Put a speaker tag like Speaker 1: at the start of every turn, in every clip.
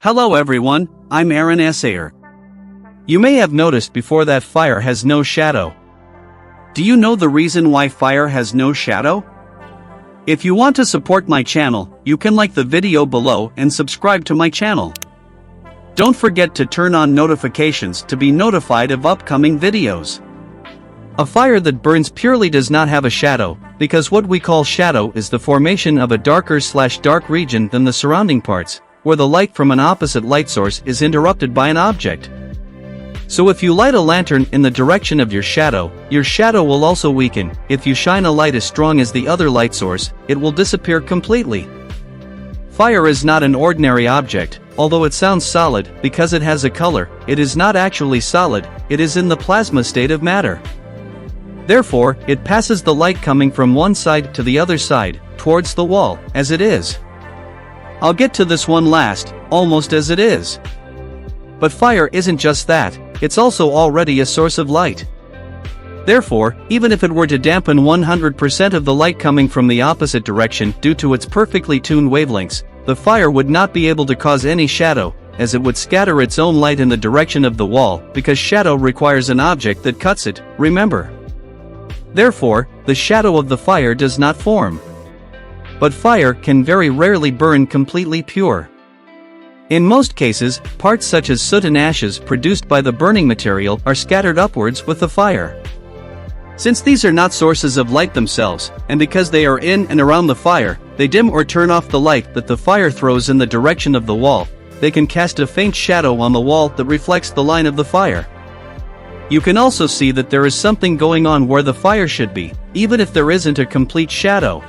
Speaker 1: Hello everyone, I'm Eren Eser. You may have noticed before that fire has no shadow. Do you know the reason why fire has no shadow? If you want to support my channel, you can like the video below and subscribe to my channel. Don't forget to turn on notifications to be notified of upcoming videos. A fire that burns purely does not have a shadow, because what we call shadow is the formation of a darker/dark region than the surrounding parts, where the light from an opposite light source is interrupted by an object. So if you light a lantern in the direction of your shadow will also weaken. If you shine a light as strong as the other light source, it will disappear completely. Fire is not an ordinary object, although it sounds solid because it has a color. It is not actually solid, it is in the plasma state of matter. Therefore, it passes the light coming from one side to the other side, towards the wall, as it is. I'll get to this one last, almost as it is. But fire isn't just that, it's also already a source of light. Therefore, even if it were to dampen 100% of the light coming from the opposite direction due to its perfectly tuned wavelengths, the fire would not be able to cause any shadow, as it would scatter its own light in the direction of the wall, because shadow requires an object that cuts it, remember. Therefore, the shadow of the fire does not form. But fire can very rarely burn completely pure. In most cases, parts such as soot and ashes produced by the burning material are scattered upwards with the fire. Since these are not sources of light themselves, and because they are in and around the fire, they dim or turn off the light that the fire throws in the direction of the wall. They can cast a faint shadow on the wall that reflects the line of the fire. You can also see that there is something going on where the fire should be, even if there isn't a complete shadow.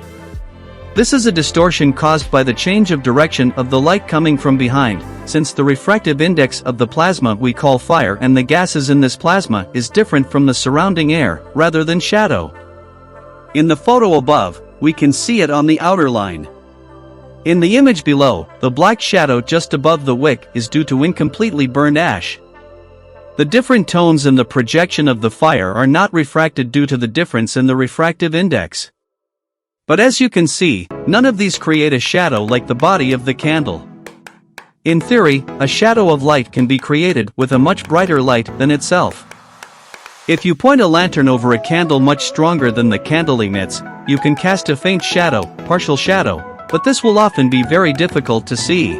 Speaker 1: This is a distortion caused by the change of direction of the light coming from behind, since the refractive index of the plasma we call fire and the gases in this plasma is different from the surrounding air, rather than shadow. In the photo above, we can see it on the outer line. In the image below, the black shadow just above the wick is due to incompletely burned ash. The different tones in the projection of the fire are not refracted due to the difference in the refractive index. But as you can see, none of these create a shadow like the body of the candle. In theory, a shadow of light can be created with a much brighter light than itself. If you point a lantern over a candle much stronger than the candle emits, you can cast a faint shadow, partial shadow, but this will often be very difficult to see.